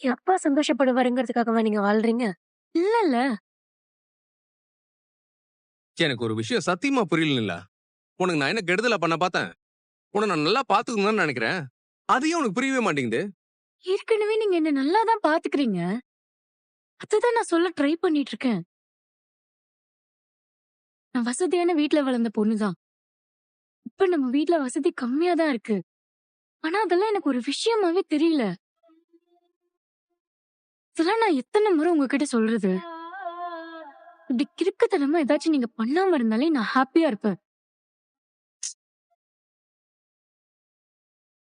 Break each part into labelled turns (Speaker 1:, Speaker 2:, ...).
Speaker 1: என் அப்பா சந்தோஷப்படுவாருங்கிறதுக்காகவா நீங்க வாழ்றீங்க? இல்லல்ல.
Speaker 2: எனக்கு ஒரு விஷயம் சத்தியமா புரியல. உனக்கு நான் என்ன கெடுதலா பண்ண பார்த்தேன்? உன்னை நான் நல்லா பாத்துக்கணும்னு தான் நினைக்கிறேன். அதையும் உனக்கு புரியவே மாட்டேங்குது.
Speaker 1: ஏற்கனவே நீங்க என்ன நல்லா தான் பாத்துக்கிறீங்க. அததான் நான் சொல்ல ட்ரை பண்ணிட்டு இருக்கேன். நான் வசதியான வீட்ல வளர்ந்த பொண்ணு தான். இப்ப நம்ம வீட்ல வசதி கம்மியா தான் இருக்கு. ஆனா அதெல்லாம் எனக்கு ஒரு விஷயமாவே தெரியல. இதெல்லாம் நான் எத்தன முறை உங்ககிட்ட சொல்றது? இப்படி கிறுக்குத்தனமா ஏதாச்சும் நீங்க பண்ணாம இருந்தாலே நான் ஹாப்பியா இருப்பேன்.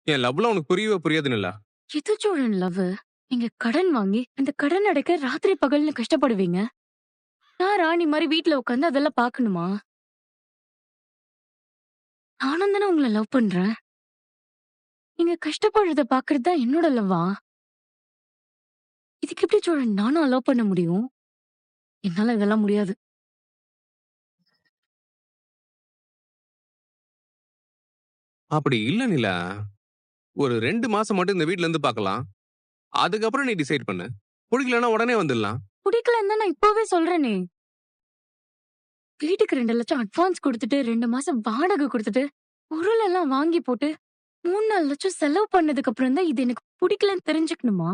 Speaker 2: என் லவ்லாம் உனக்கு புரியவே புரியாது நிலா.
Speaker 1: எது சோழன் லவ்? நீங்க கடன் வாங்கி, அந்த கடன் அடைக்க ராத்திரி பகல்னு கஷ்டப்படுவீங்க. நான் ராணி மாரி வீட்ல உட்கார்ந்து அதெல்லாம் பார்க்கணுமா? நானும் தானே உங்கள லவ் பண்றேன். நீங்க கஷ்டப்படுறத பார்க்கறது தான் என்னோட லவ்வா? இதுக்கு எப்படி சோழன் நானும் அலோவ் பண்ண முடியும்? என்னால இதெல்லாம் முடியாது.
Speaker 2: அப்படி இல்ல நிலா. ஒரு 2 மாசம் மட்டும் இந்த வீட்ல இருந்து பார்க்கலாம். அதுக்கப்புறம் நீ டிசைட் பண்ணு. புடிக்கலன்னா உடனே வந்துடலாம்.
Speaker 1: புடிக்கலன்னு தான் நான் இப்பவே சொல்றேனே. வீட்டுக்கு 2,00,000 அட்வான்ஸ் குடுத்துட்டு, 2 மாசம் வாடகை குடுத்துட்டு, பொருள் எல்லாம் வாங்கி போட்டு, 3, 4 லட்சம் செலவு பண்ணதுக்கு அப்புறம் தான் இது எனக்கு புடிக்கலன்னு தெரிஞ்சுக்கணுமா?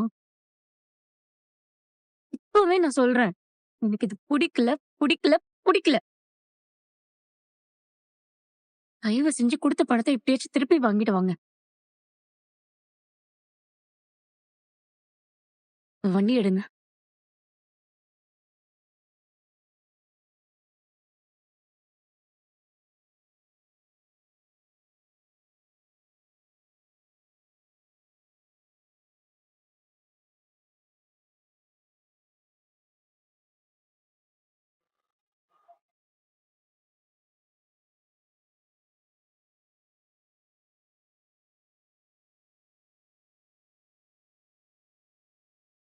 Speaker 1: இப்பவே நான் சொல்றேன். எனக்கு இது புடிக்கல, புடிக்கல, புடிக்கல. தயவு செஞ்சு குடுத்த பணத்த எப்படியாச்சும் திருப்பி வாங்கிட்டு வாங்க. வண்டி எடுங்க.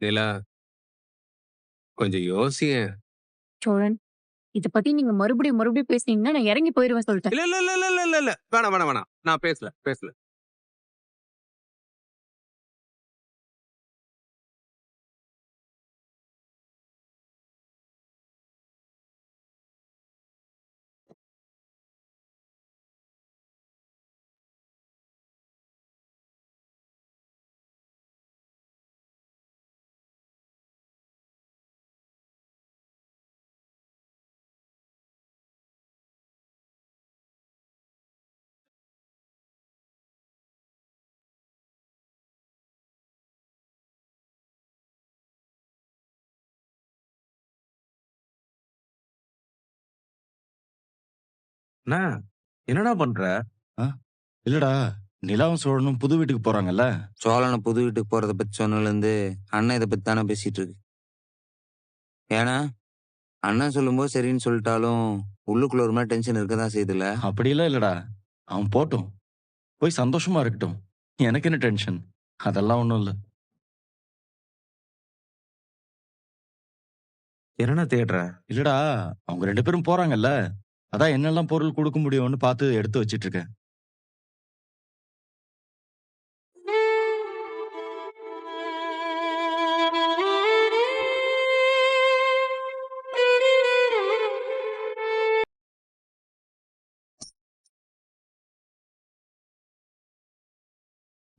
Speaker 2: நிலா, கொஞ்சம் யோசியேன்.
Speaker 1: சோழன், இத பத்தி நீங்க மறுபடியும் மறுபடியும் பேசுனீங்கன்னா நான் இறங்கி போயிருவேன் சொல்லிட்டேன்.
Speaker 2: இல்ல, இல்ல, இல்ல, இல்ல, இல்ல, இல்ல, இல்ல. வேணாம், வேணாம், வேணாம். நான் பேசல, பேசல.
Speaker 3: அண்ணா, என்னடா பண்ற?
Speaker 4: ஆ? இல்லடா, நிலாவும் சோழனும் புது வீட்டுக்கு போறாங்கல்ல.
Speaker 5: சோழனை புது வீட்டுக்கு போறத பத்தி சொன்னதுலேருந்து அண்ணன் இதை பத்தி தானே பேசிட்டு இருக்கு. ஏன்னா அண்ணன் சொல்லும்போது சரின்னு சொல்லிட்டாலும் உள்ளுக்குள்ள ஒரு மாதிரி டென்ஷன் இருக்க தான் செய்யுதுல்ல.
Speaker 4: அப்படிலாம் இல்லடா, அவன் போட்டும், போய் சந்தோஷமா இருக்கட்டும். எனக்கு என்ன டென்ஷன்? அதெல்லாம் ஒண்ணும் இல்ல.
Speaker 3: என்னடா தேடுற?
Speaker 4: இல்லடா, அவங்க 2 பேரும் போறாங்கல்ல, அதான் என்னெல்லாம் பொருள் கொடுக்க முடியும்னு பார்த்து எடுத்து வச்சிட்டு இருக்கேன்.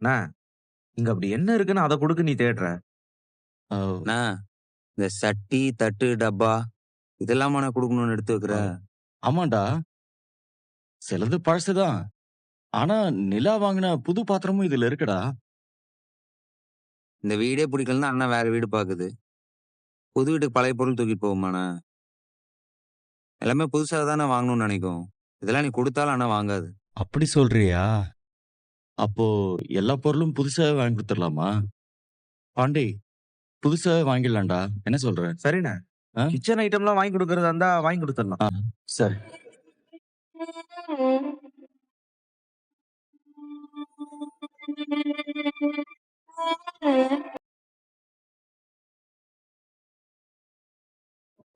Speaker 3: அண்ணா, இங்க அப்படி என்ன இருக்குன்னு அதை கொடுக்க நீ தேடுற?
Speaker 4: ஆ,
Speaker 5: அண்ணா, இந்த சட்டி தட்டு டப்பா இதெல்லாமா நான் கொடுக்கணும்னு எடுத்து வைக்கிற?
Speaker 4: ஆமாண்டா, சிலது பழசுதான். ஆனா நிலா வாங்கின புது பாத்திரமும் இதுல இருக்குடா.
Speaker 5: இந்த வீடே பிடிக்கலன்னா அண்ணன் வேற வீடு பாக்குது. புது வீட்டுக்கு பழைய பொருள் தூக்கிட்டு போகுமாண்ணா? எல்லாமே புதுசாக தானே வாங்கணும்னு நினைக்கும். இதெல்லாம் நீ கொடுத்தாலும் அண்ணன் வாங்காது.
Speaker 4: அப்படி சொல்றியா? அப்போ எல்லா பொருளும் புதுசாவே வாங்கி கொடுத்துடலாமா? பாண்டி, புதுசாவே வாங்கிடலாம்டா. என்ன சொல்ற?
Speaker 3: சரிண்ணே,
Speaker 4: ஆ?
Speaker 3: கிச்சன் ஐட்டம்லாம் வாங்கி கொடுக்கறதா இருந்தா வாங்கி கொடுத்துடலாம்.
Speaker 4: ஆ, சரி.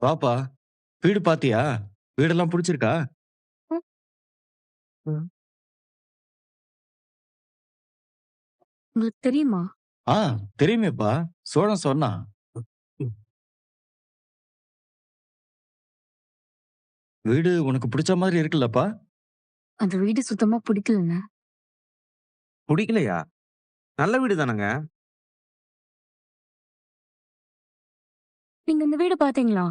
Speaker 4: பாப்பா, வீடு பாத்தியா? வீடெல்லாம் பிடிச்சிருக்கா?
Speaker 1: ம்.
Speaker 3: ம்.
Speaker 1: உங்களுக்கு தெரியுமா?
Speaker 4: ஆ, தெரியுமேப்பா. சோழன் சொன்னான். வீடு உனக்கு பிடிச்ச மாதிரி இருக்குல்லப்பா?
Speaker 1: அந்த வீடு சுத்தமா பிடிக்கலங்க.
Speaker 3: பிடிக்கலையா? நல்ல வீடு தானங்க.
Speaker 1: நீங்க இந்த வீடு பாத்தீங்களா?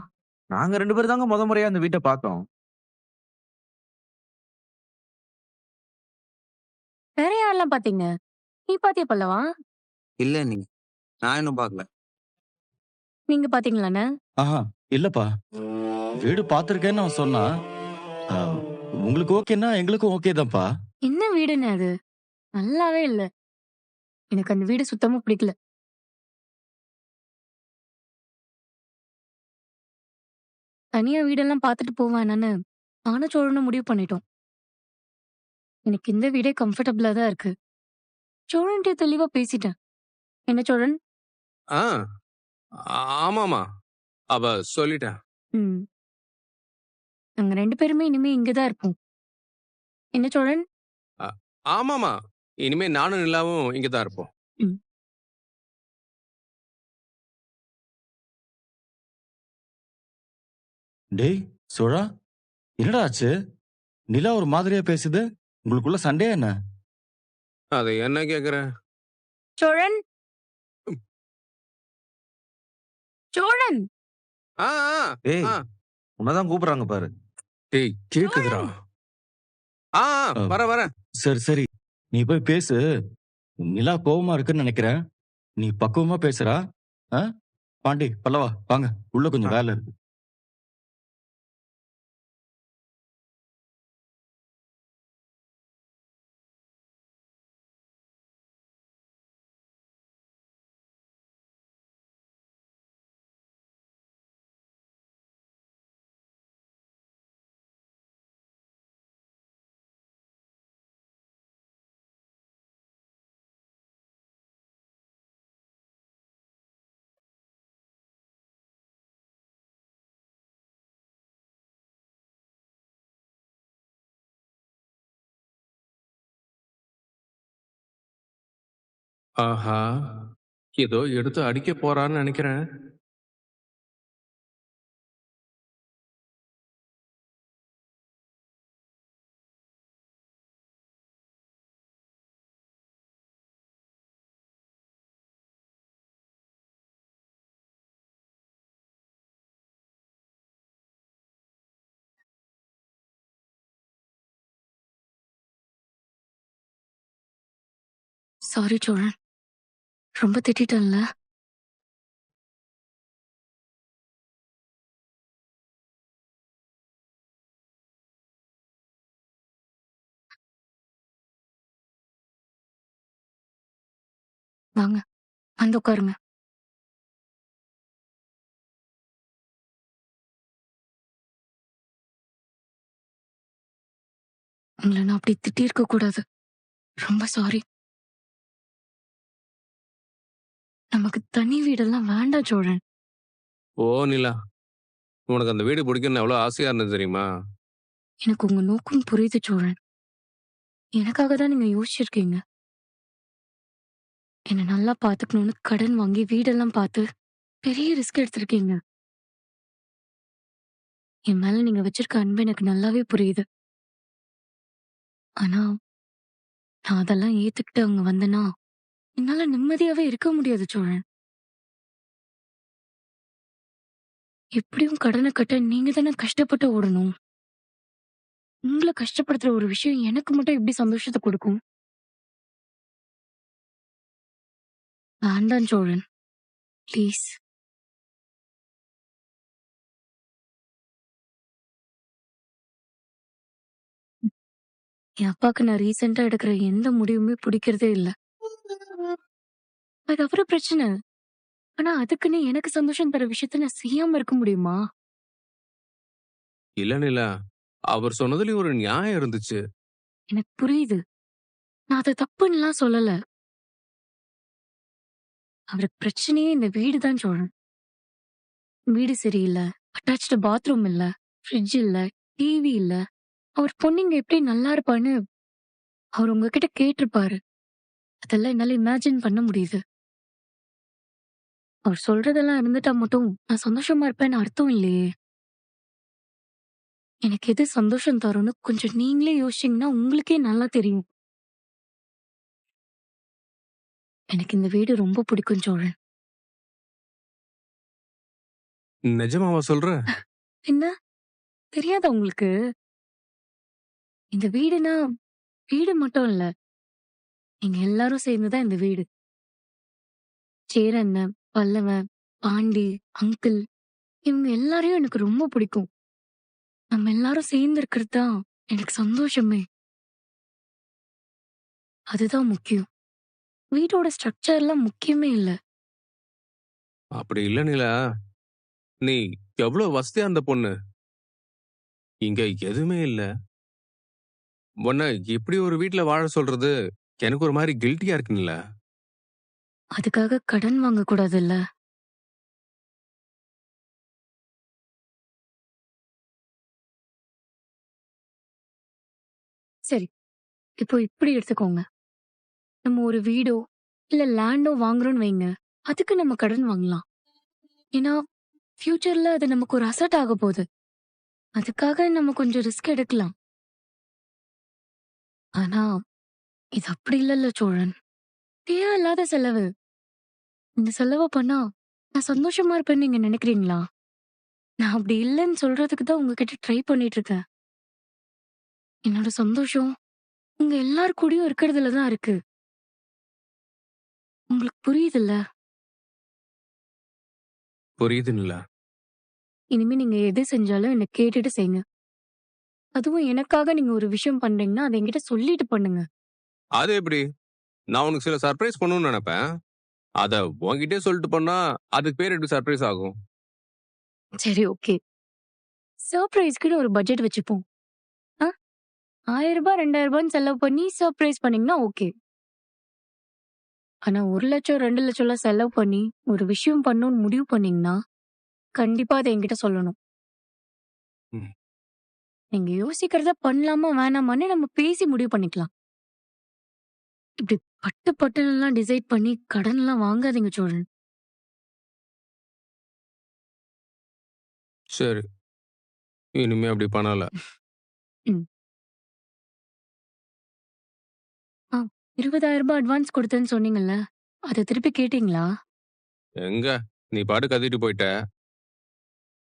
Speaker 3: நாங்க 2 பேரும் தாங்க முறையா அந்த வீட்ட பார்த்தோம்.
Speaker 1: வேற யாரெல்லாம் பாத்தீங்க? நீ பாத்தியா பல்லவா?
Speaker 5: இல்ல நீங்க. நான் இன்னும் பார்க்கல.
Speaker 1: நீங்க பாத்தீங்களாண்ணே?
Speaker 4: ஆஹா, இல்லப்பா. வீடு பார்த்திருக்கேன்னு அவன் சொன்னான். ஆ, உங்களுக்கு ஓகேன்னா எங்களுக்கும் ஓகே தான்ப்பா.
Speaker 1: என்ன வீடுண்ணே அது? நல்லாவே இல்ல. எனக்கு அந்த வீடு சுத்தமா பிடிக்கல. தனியா வீடெல்லாம் பாத்துட்டு போவேனான்னு நானும் சோழனும் முடிவு பண்ணிட்டோம். எனக்கு இந்த வீடே கம்ஃபர்டபுளா தான் இருக்கு. சோழன்ட்ட தெளிவா பேசிட்டேன். என்ன சோழன்?
Speaker 2: ஆ ஆமாமா. அவ சொல்லிட்டா.
Speaker 1: ம். நாங்க 2 பேருமே இனிமே இங்க தான் இருப்போம். என்ன சோழன்?
Speaker 2: அ ஆமாமா. இனிமே நானும் நிலாவும் இங்க தான் இருப்போம்.
Speaker 1: ம்.
Speaker 4: டேய் சோழா, என்னடா ஆச்சு? நிலா ஒரு மாதிரியா பேசுது. உங்களுக்குள்ள சண்டையா என்ன?
Speaker 2: அத என்ன கேக்குற?
Speaker 1: சோழன்! சோழன்!
Speaker 2: ஆ ஆ
Speaker 3: ஏய்,
Speaker 2: ஆ.
Speaker 3: உன்னதான் கூப்பிடுறாங்க பாரு.
Speaker 2: டேய் கேக்குதுடா. ஆ வரேன்.
Speaker 4: சரி சரி, நீ போய் பேசு. நிலா கோவமா இருக்குன்னு நினைக்கிறேன். நீ பக்குவமா பேசுறா. ஆ? பாண்டி, பல்லவா, வாங்க. உள்ள
Speaker 3: ஆ.
Speaker 4: கொஞ்சம் வேலை இருக்கு.
Speaker 2: ஆஹா! ஏதோ எடுத்து அடிக்க போறான்னு நெனைக்கிறேன்.
Speaker 1: சாரி சோழன். ரொம்ப திட்டிட்டேன்ல? வாங்க, வந்து உட்காருங்க. உங்கள நான் அப்படி திட்டியிருக்க கூடாது. ரொம்ப சாரி. நமக்கு தனி வீடெல்லாம் வேண்டாம் சோழன்.
Speaker 2: ஓ நிலா! உனக்கு அந்த வீடு பிடிக்கும்னு எவ்வளோ ஆசையா இருந்தது தெரியுமா?
Speaker 1: எனக்கு உங்க நோக்கம் புரியுது சோழன். எனக்காக தான் நீங்க யோசிச்சிருக்கீங்க. என்ன நல்லா பாத்துக்கணும்னு கடன் வாங்கி வீடெல்லாம் பார்த்து பெரிய ரிஸ்க் எடுத்திருக்கீங்க. என் மேல நீங்க வச்சிருக்க அன்பு எனக்கு நல்லாவே புரியுது. ஆனா நான் அதெல்லாம் ஏத்துக்கிட்டு அங்க வந்தேன்னா என்னால நிம்மதியாவே இருக்க முடியாது சோழன். எப்படியும் கடனை கட்ட நீங்க தானே கஷ்டப்பட்டு ஓடணும். உங்கள கஷ்டப்படுத்துற ஒரு விஷயம் எனக்கு மட்டும் எப்படி சந்தோஷத்தை கொடுக்கும்? வேண்டாம் சோழன். ப்ளீஸ். என் அப்பாக்கு நான் ரீசெண்டா எடுக்கிற எந்த முடிவுமே பிடிக்கிறதே இல்ல. அது அவரு பிரச்சனை. ஆனா அதுக்குன்னு எனக்கு சந்தோஷம் தர விஷயத்த நான் செய்யாம இருக்க முடியுமா?
Speaker 2: இல்ல நிலா. அவர் சொன்னதுலயும் ஒரு நியாயம் இருந்துச்சு.
Speaker 1: எனக்கு புரியுது. நான் அத தப்புன்னுலாம் சொல்லல. அவருக்கு பிரச்சனையே இந்த வீடு தான் சோழன். வீடு சரியில்ல, அட்டாச்டு பாத்ரூம் இல்ல, ஃப்ரிட்ஜ் இல்ல, டிவி இல்ல. அவர் பொண்ணுங்க எப்படி நல்லா இருப்பான்னு அவர் உங்ககிட்ட கேட்டிருப்பாரு. அதெல்லாம் என்னால இமேஜின் பண்ண முடியுது. அவர் சொல்றதெல்லாம் இருந்துட்டா மட்டும் நான் சந்தோஷமா இருப்பேன்னு அர்த்தம் இல்லையே. எனக்கு எது சந்தோஷம் தரும்னு கொஞ்சம் நீங்களே யோசிச்சீங்கன்னா உங்களுக்கே நல்லா தெரியும். எனக்கு இந்த வீடு ரொம்ப பிடிக்கும் சோழன்.
Speaker 2: நிஜமாவா சொல்ற?
Speaker 1: என்ன தெரியாதா உங்களுக்கு? இந்த வீடுனா வீடு மட்டும் இல்ல. நீங்க எல்லாரும் சேர்ந்து தான் இந்த வீடு. சேரண்ணன், பல்லவன், பாண்டி, அங்கிள் இவங்க எல்லாரையும் எனக்கு ரொம்ப பிடிக்கும். நம்ம எல்லாரும் சேர்ந்து இருக்கிறது தான் எனக்கு சந்தோஷமே. அதுதான் முக்கியம். வீட்டோட ஸ்ட்ரக்சர்லாம் முக்கியமே இல்ல.
Speaker 2: அப்படி இல்ல நிலா. நீ எவ்வளவு வசதியா இருந்த பொண்ணு. இங்க எதுவுமே இல்ல. உன்னை இப்படி ஒரு வீட்ல வாழ சொல்றது எனக்கு ஒரு மாதிரி கில்ட்டியா இருக்கு நிலா.
Speaker 1: அதுக்காக கடன் வாங்க கூடாதுல்ல. சரி, இப்போ இப்படி எடுத்துக்கோங்க. நம்ம ஒரு வீடோ இல்ல லேண்டோ வாங்குறோம்னு வைங்க. அதுக்கு நம்ம கடன் வாங்கலாம். ஏன்னா ஃபியூச்சர்ல அது நமக்கு ஒரு அசெட் ஆக போகுது. அதுக்காக நம்ம கொஞ்சம் ரிஸ்க் எடுக்கலாம். ஆனா இது அப்படி இல்லல்ல சோழன். தேவையில்லாத செலவு. இந்த செலவு பண்ணா நான் சந்தோஷமா இருப்பேன்னு நீங்க நினைக்கிறீங்களா? நான் அப்படி இல்லைன்னு சொல்றதுக்கு தான் உங்ககிட்ட ட்ரை பண்ணிட்டு இருக்கேன். என்னோட சந்தோஷம் உங்க எல்லார் கூடயும் இருக்கிறதுல தான் இருக்கு. உங்களுக்கு புரியுதுல்ல?
Speaker 2: புரியுது நிலா.
Speaker 1: இனிமே நீங்க எது செஞ்சாலும் என்ன கேட்டுட்டு செய்யுங்க. அதுவும் எனக்காக நீங்க ஒரு விஷயம் பண்றீங்கன்னா, அத என்கிட்ட சொல்லிட்டு பண்ணுங்க.
Speaker 2: அது எப்படி? நான் உனக்கு சில சர்ப்ரைஸ் பண்ணணும்னு நினைப்பேன். அத உன்கிட்டயே சொல்லிட்டு பண்ணா அதுக்கு பேர் எப்படி சர்ப்ரைஸ் ஆகும்?
Speaker 1: சரி, ஓகே. சர்ப்ரைஸ்க்குன்னு ஒரு பட்ஜெட் வச்சுப்போம். ஆ? ரூ. 1000 ரூ. 2000 செலவு பண்ணி சர்ப்ரைஸ் பண்ணீங்கன்னா ஓகே. ஆனா 1,00,000 2,00,000லாம் செலவு பண்ணி ஒரு விஷயம் பண்ணணும்னு முடிவு பண்ணீங்கன்னா, கண்டிப்பா அத என்கிட்ட சொல்லணும்.
Speaker 2: ம்.
Speaker 1: நீங்க யோசிக்கிறத பண்ணலாமா வேணாமான்னு நம்ம பேசி முடிவு பண்ணிக்கலாம். இப்படி பட்டு பட்டுன்னுலாம் டிசைட் பண்ணி கடன்லாம் வாங்காதீங்க சோழன்.
Speaker 2: சரி. இனிமே அப்படி பண்ணல.
Speaker 1: ம். ஆ, ரூ. 20,000 அட்வான்ஸ் குடுத்தேன்னு சொன்னீங்கல்ல, அத திருப்பி கேட்டீங்களா?
Speaker 2: எங்க? நீ பாட்டு கத்திட்டு போயிட்ட.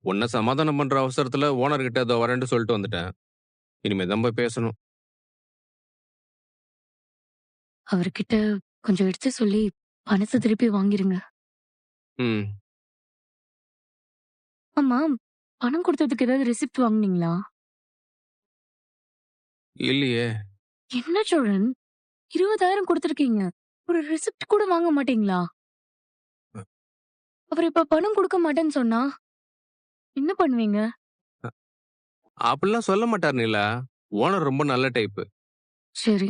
Speaker 2: உன்னை சமாதானம் பண்ற அவசரத்துல ஓனர் கிட்ட இதோ வரேன்னு சொல்லிட்டு வந்துட்டேன். இனிமே தான் போய் பேசணும்.
Speaker 1: அவர்கிட்ட கொஞ்சம் எடுத்து சொல்லி பணத்த திருப்பி வாங்கிருங்க.
Speaker 2: ம்.
Speaker 1: ஆமா, பணம் குடுத்ததுக்கு ஏதாவது ரெசிப்ட் வாங்குனீங்களா?
Speaker 2: இல்லையே.
Speaker 1: என்ன சோழன் 20,000 குடுத்துருக்கீங்க. ஒரு ரெசிப்ட் கூட வாங்க மாட்டீங்களா? அவர் இப்ப பணம் குடுக்க மாட்டேன்னு சொன்னா, என்ன பண்ணுவீங்க?
Speaker 2: அப்படிலாம் சொல்ல மாட்டார் நிலா. ஓனர் ரொம்ப நல்ல டைப்பு.
Speaker 1: சரி,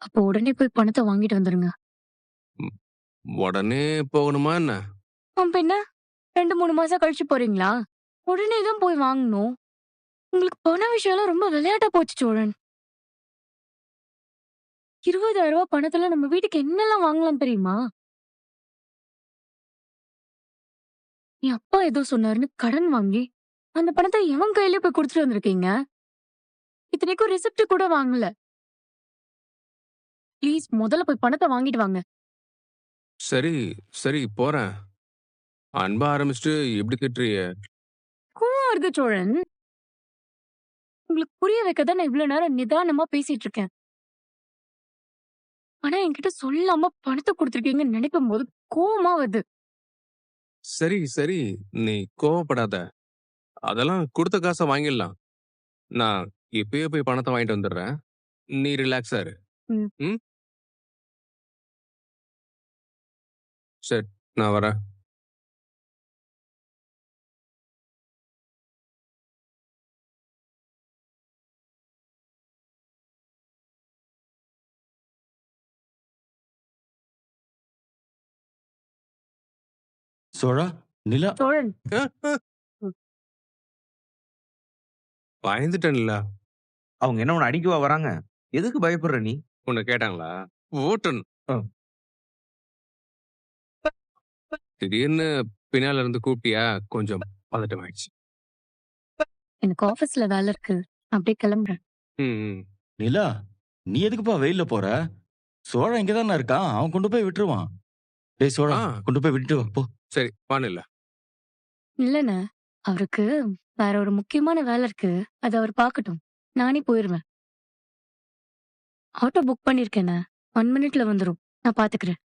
Speaker 1: அப்போ உடனே போய் பணத்த வாங்கிட்டு வந்துருங்க.
Speaker 2: ம். உடனே போகணுமா என்ன?
Speaker 1: பின்ன 2, 3 மாசம் கழிச்சு போறீங்களா? உடனே தான் போய் வாங்கணும். உங்களுக்கு பண விஷயம்லாம் ரொம்ப விளையாட்டா போச்சு சோழன். ரூ. 20,000 பணத்துல நம்ம வீட்டுக்கு என்னலாம் வாங்கலாம் தெரியுமா? என் அப்பா ஏதோ சொன்னாருன்னு கடன் வாங்கி, அந்த பணத்த எவன் கையிலயே போய் குடுத்துட்டு வந்திருக்கீங்க. இத்தனைக்கும் ரெசிப்ட் கூட வாங்கல. ப்ளீஸ் முதல்ல போய் பணத்த வாங்கிட்டு வாங்க.
Speaker 2: சரி, சரி போறேன். அன்பா ஆரம்பிச்சுட்டு இப்படி திட்டுறியே.
Speaker 1: கோவம் வருது சோழன். உங்களுக்கு புரிய வைக்க தான் நான் இவ்ளோ நேரம் நிதானமா பேசிட்டு இருக்கேன். ஆனா என்கிட்ட சொல்லாம பணத்த குடுத்துருக்கீங்கன்னு நினைக்கும்போது கோவமா வருது.
Speaker 2: சரி, சரி. நீ கோவப்படாத. அதெல்லாம் குடுத்த காச வாங்கிடலாம். நான் இப்பயே போய் பணத்த வாங்கிட்டு வந்துடுறேன். நீ ரிலாக்ஸா இரு.
Speaker 1: ம்.
Speaker 2: ம். சரி, நான் வரேன்.
Speaker 4: சோழா, நிலா.
Speaker 1: சோழன்.
Speaker 2: அ,
Speaker 1: ம்.
Speaker 2: பயந்துட்டேன்ல.
Speaker 3: அவங்க என்ன உன்னை அடிக்கவா வராங்க? எதுக்கு பயப்படுற நீ?
Speaker 2: உன்னை கேட்டாங்களா? ஓட்டன்.
Speaker 3: அ.
Speaker 2: திடீர்னு பின்னால இருந்து கூப்பிட்டியா? கொஞ்சம் பதட்டமாயிடுச்சு.
Speaker 1: எனக்கு ஆஃபீஸ்ல வேலை இருக்கு. அப்படியே கிளம்புறேன்.
Speaker 2: ம், ம்.
Speaker 4: நிலா, நீ எதுக்குப்பா வெயில்ல போற? சோழன் இங்க தானே இருக்கான். அவன் கொண்டு போய் விட்டுருவான். டேய் சோழா,
Speaker 2: ஆ,
Speaker 4: கொண்டு போய் விட்டுட்டு வா, போ.
Speaker 2: சரி. வானில்ல.
Speaker 1: இல்லண்ணே, அவருக்கு வேற ஒரு முக்கியமான வேலை இருக்கு. அத அவர் பார்க்கட்டும். நானே போயிருவேன். Auto book பண்ணியிருக்கேண்ணே. 1 மினிட்ல வந்துரும். நான் பார்த்துக்கிறேன்.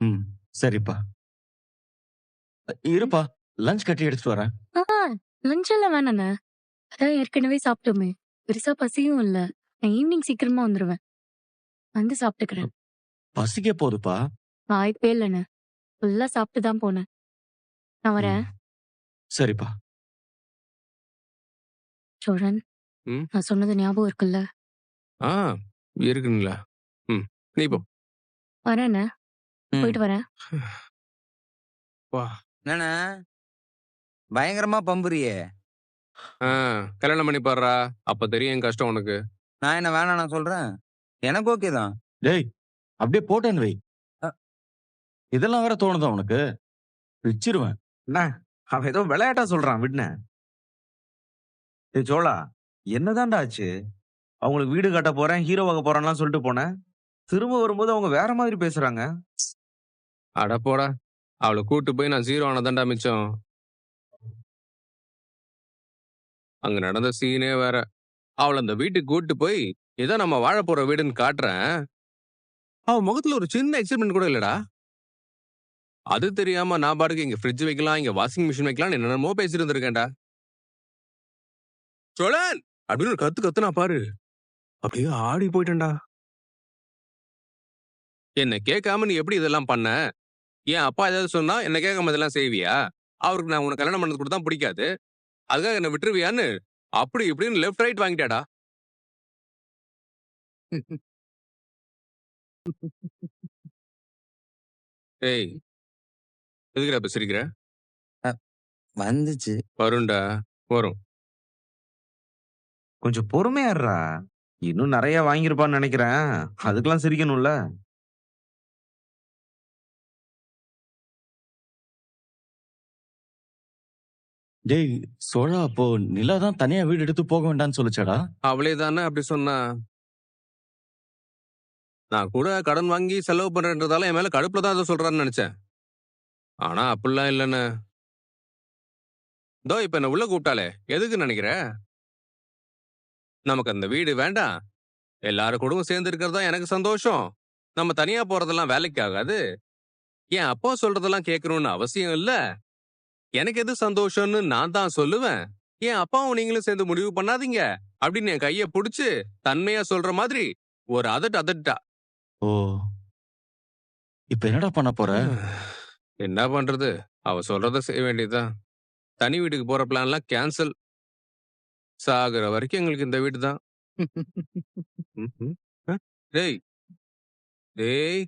Speaker 4: ம், சரிப்பா. இருப்பா, லஞ்ச் கட்டி எடுத்துட்டு வரேன்.
Speaker 1: ஆ லஞ்ச் எல்லாம் வேணாண்ணே. அதான் ஏற்கனவே சாப்பிட்டோமே. பெருசா பசியும் இல்ல. நான் ஈவினிங் சீக்கிரமா வந்துருவேன். வந்து சாப்பிட்டுக்கிறேன்.
Speaker 4: பசிக்க போகுதுப்பா.
Speaker 1: வாய்ப்பே இல்லண்ணே. ஃபுல்லா சாப்பிட்டு தான் போனேன். நான் வரேன்.
Speaker 4: ம், சரிப்பா.
Speaker 1: சோழன்,
Speaker 2: ம்.
Speaker 1: நான் சொன்னது ஞாபகம் இருக்குல்ல?
Speaker 2: ஆ, இருக்குங்களா? ம். நீ போ.
Speaker 1: வரேண்ணே.
Speaker 5: ம்.
Speaker 1: போயிட்டு வரேன்.
Speaker 2: வா.
Speaker 5: என்னண்ணா பயங்கரமா பம்புறியே.
Speaker 2: ஆ, கல்யாணம் பண்ணி பாருடா. அப்ப தெரியும் என் கஷ்டம் உனக்கு.
Speaker 5: நான் என்ன வேணாம் நான் சொல்றேன். எனக்கு ஓகே தான்.
Speaker 4: டேய், அப்படியே போட்டேன்னு வை.
Speaker 5: அ.
Speaker 4: இதெல்லாம் வேற தோணுதா உனக்கு? பிச்சிருவேன்.
Speaker 3: அண்ணா, அவன் ஏதோ விளையாட்டா சொல்றான், விடுன. ஏய் சோழா, என்னதான்டா ஆச்சு? அவங்களுக்கு வீடு கட்ட போறேன், ஹீரோவாக போறேன்லாம் சொல்லிட்டு போனேன். திரும்ப வரும்போது அவங்க வேற மாதிரி பேசுறாங்க.
Speaker 2: அட போடா. அவள கூட்டு போய் நான் 0 ஆனதான்டா மிச்சம். அங்க நடந்த சீனே வேற. அவள அந்த வீட்டுக்கு கூட்டு போய், ஏதோ நம்ம வாழ போற வீடுன்னு காட்டுறேன். அவ முகத்துல ஒரு சின்ன எக்ஸைட்மென்ட் கூட இல்லடா. அது தெரியாம நான் பாட்டுக்கு இங்க ஃப்ரிட்ஜ் வைக்கலாம், இங்க வாஷிங் மிஷின் வைக்கலாம் என்னென்னமோ பேசிட்டு இருந்திருக்கேன்டா. சோழன் அப்படின்னு ஒரு கத்து கத்துனா பாரு. அப்படியே ஆடி போயிட்டேன்டா. என்ன கேட்காம நீ எப்படி இதெல்லாம் பண்ண? என் அப்பா ஏதாவது சொன்னா என்ன கேட்காம இதெல்லாம் செய்வியா? அவருக்கு நான் உனக்கு கல்யாணம் பண்ணது கூட தான் பிடிக்காது. அதுக்காக என்ன விட்டுருவியான்னு அப்படி இப்படின்னு லெஃப்ட் ரைட் வாங்கிட்டாடா. ஏய், எதுக்குடா இப்ப சிரிக்கிற?
Speaker 5: வந்துச்சு.
Speaker 2: வரும்டா, வரும்.
Speaker 3: கொஞ்சம் பொறுமையா இருடா. இன்னும் நிறைய வாங்கியிருப்பான்னு நினைக்கிறேன். அதுக்கெல்லாம் சிரிக்கணும்ல.
Speaker 4: டேய் சோழா, அப்போ நிலா தான் தனியா வீடு எடுத்து போக வேண்டாம்னு சொல்லுச்சாடா?
Speaker 2: அவளே தானே அப்படி சொன்னா. நான் கூட கடன் வாங்கி செலவு பண்றேன்றதால என் மேல கடுப்புல தான் அதை சொல்றான்னு நினைச்சேன். ஆனா அப்படிலாம் இல்லைன்னு. இதோ இப்ப என்ன உள்ள கூப்பிட்டாலே எதுக்கு நினைக்கிற? நமக்கு அந்த வீடு வேண்டாம். எல்லாரும் கூடவும் சேர்ந்து இருக்கிறதா எனக்கு சந்தோஷம். நம்ம தனியா போறதெல்லாம் வேலைக்கு ஆகாது. என் அப்பா சொல்றதெல்லாம் கேட்கணும்னு அவசியம் இல்ல. எனக்கு எது சந்தோஷம்னு நான் தான் சொல்லுவேன். என் அப்பாவும் நீங்களும் சேர்ந்து முடிவு பண்ணாதீங்க அப்படின்னு என் கைய புடிச்சு தன்மையா சொல்ற மாதிரி ஒரு அதட்டா.
Speaker 4: ஓ, இப்ப என்னடா பண்ண போற?
Speaker 2: என்ன பண்றது? அவ சொல்றத செய்ய வேண்டியதுதான். தனி வீட்டுக்கு போற பிளான்லாம் கேன்சல். சாகுற வரைக்கும் எங்களுக்கு இந்த வீடு தான். டேய் டேய்,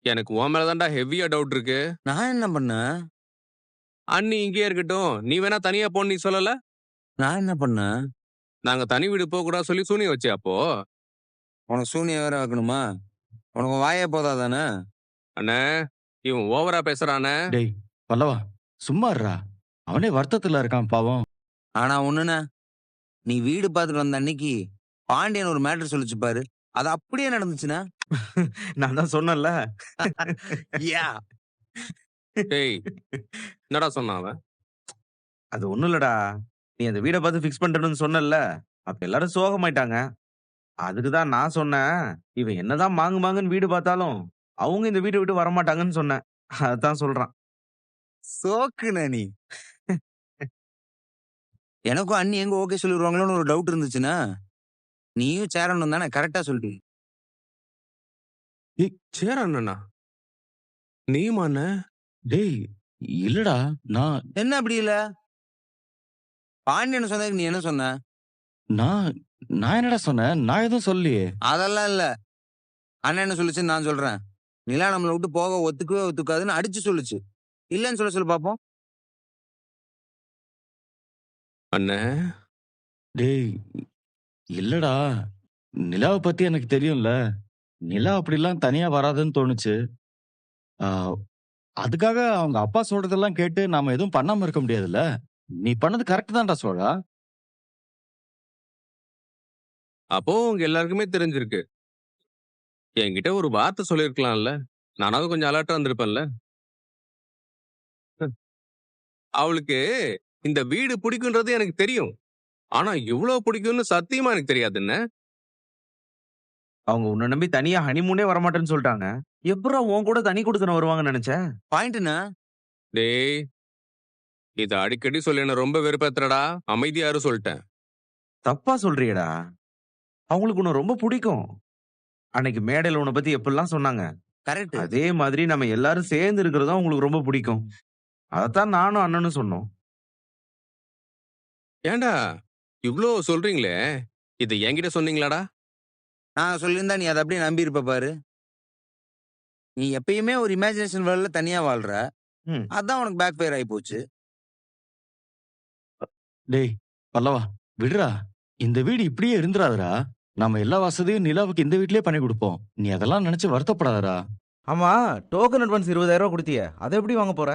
Speaker 2: எனக்கு உன் மேலதான்டா ஹெவியா டவுட் இருக்கு.
Speaker 5: நான் என்ன பண்ணேன்?
Speaker 2: அண்ணி இங்கேயே இருக்கட்டும், நீ வேணா தனியா போன்னு நீ சொல்லல?
Speaker 5: நான் என்ன பண்ணேன்?
Speaker 2: நாங்க தனி வீடு போக கூடாது சொல்லி சூனியம் வச்சே அப்போ.
Speaker 5: உனக்கு சூனியம் வேற வைக்கணுமா? உனக்கு வாயே போதாதானே?
Speaker 2: அண்ணே, இவன் ஓவரா பேசுறானே.
Speaker 4: டேய் பல்லவா, சும்மா இருடா. அவனே வருத்தத்துல இருக்கான் பாவம்.
Speaker 5: ஆனா ஒண்ணுண்ணே, நீ வீடு பார்த்துட்டு வந்த அன்னைக்கு பாண்டியன் ஒரு மேட்டர் சொல்லிச்சு பாரு. அது அப்படியே நடந்துச்சுண்ணே.
Speaker 3: நான் தான் சொன்னேன்ல.
Speaker 5: யா.
Speaker 2: டேய், என்னடா சொன்னான் அவன்?
Speaker 3: அது ஒண்ணும் இல்லடா. நீ அந்த வீட பார்த்து ஃபிக்ஸ் பண்ணிட்டேன்னு சொன்னேல்ல. அப்ப எல்லாரும் சோகமாயிட்டாங்க. அதுக்கு தான் நான் சொன்னேன், இவன் என்னதான் மாங்குன்னு வீடு பார்த்தாலும் அவங்க இந்த வீட்டை விட்டு வரமாட்டாங்கன்னு சொன்னேன். அதான் சொல்றான்.
Speaker 5: சோக்குண்ணே நீ. எனக்கும் அண்ணி எங்க ஓகே சொல்லிடுவாங்களோன்னு ஒரு டவுட் இருந்துச்சுன்னா, நீயும் சேரணும் தானே கரெக்டா சொல்லிட்டு.
Speaker 2: சேர அண்ணனா? நீமா அண்ணே?
Speaker 4: டேய் இல்லடா, நான்
Speaker 5: என்ன அப்படி இல்ல? பாண்டியன் சொன்னதுக்கு நீ என்ன சொன்ன?
Speaker 4: நான் நான் என்னடா சொன்னேன்? நான் எதுவும் சொல்லலையே.
Speaker 5: அதெல்லாம் இல்ல. அண்ணன் என்ன சொல்லுச்சுன்னு நான் சொல்றேன். நிலா நம்மளை விட்டு போக ஒத்துக்கவே ஒத்துக்காதுன்னு அடிச்சு சொல்லுச்சு. இல்லன்னு சொல்லு பாப்போம்.
Speaker 2: அண்ணே,
Speaker 4: டேய் இல்லடா, நிலாவை பத்தி எனக்கு தெரியும்ல. நிலா அப்படிலாம் தனியா வராதுன்னு தோணுச்சு. ஆ, அதுக்காக அவங்க அப்பா சொல்றதெல்லாம் கேட்டு நாம எதுவும் பண்ணாம இருக்க முடியாதுல்ல. நீ பண்ணது கரெக்ட் தான்டா சோழா.
Speaker 2: அப்போ உங்க எல்லாருக்குமே தெரிஞ்சிருக்கு. என்கிட்ட ஒரு வார்த்தை சொல்லியிருக்கலாம்ல. நானாவது கொஞ்சம் அலர்ட்டா இருந்திருப்பேன்ல. அவளுக்கு இந்த வீடு பிடிக்குன்றது எனக்கு தெரியும். ஆனா இவ்வளவு பிடிக்கும்னு சத்தியமா எனக்கு தெரியாதுன்னு.
Speaker 3: அவங்க உன்னை நம்பி தனியா ஹனிமூனே வரமாட்டேன்னு சொல்லிட்டாங்க. எப்படா உன் கூட தனி கொடுத்தன வருவாங்கன்னு நினைச்சேன்.
Speaker 5: பாயிண்ட்னா
Speaker 2: டேய், இத அடிக்கடி சொல்லி என்ன ரொம்ப வெறுப்பேத்துறடா. அமைதியாரு சொல்லிட்டேன்.
Speaker 3: தப்பா சொல்றியேடா. அவங்களுக்கு உன்னை ரொம்ப பிடிக்கும். அன்னைக்கு மேடையில உன்னை பத்தி எப்படிலாம் சொன்னாங்க.
Speaker 5: கரெக்ட்.
Speaker 3: அதே மாதிரி நம்ம எல்லாரும் சேர்ந்து இருக்கிறதும் அவங்களுக்கு ரொம்ப பிடிக்கும். அதத்தான் நானும் அண்ணனும் சொன்னோம்.
Speaker 2: ஏன்டா இவ்ளோ சொல்றீங்களே, இத என்கிட்ட சொன்னீங்களாடா?
Speaker 5: நான் சொல்லியிருந்தா நீ அதை அப்படியே நம்பி இருப்ப பாரு. நீ எப்பயுமே ஒரு இமேஜினேஷன் வேர்ல்ட்ல தனியா வாழ்ற.
Speaker 3: ம்.
Speaker 5: அதான் உனக்கு பேக் ஃபயர் ஆகி போச்சு.
Speaker 4: டேய் பல்லவா, விடுறா. இந்த வீடு இப்படியே இருந்துராதுடா. நம்ம எல்லா வசதியும் நிலாவுக்கு இந்த வீட்லயே பண்ணி கொடுப்போம். நீ அதெல்லாம் நினைச்சு வருத்தப்படாதடா.
Speaker 6: ஆமா, டோக்கன் அட்வான்ஸ் 20,000 கொடுத்தியே, அதை எப்படி வாங்க போற?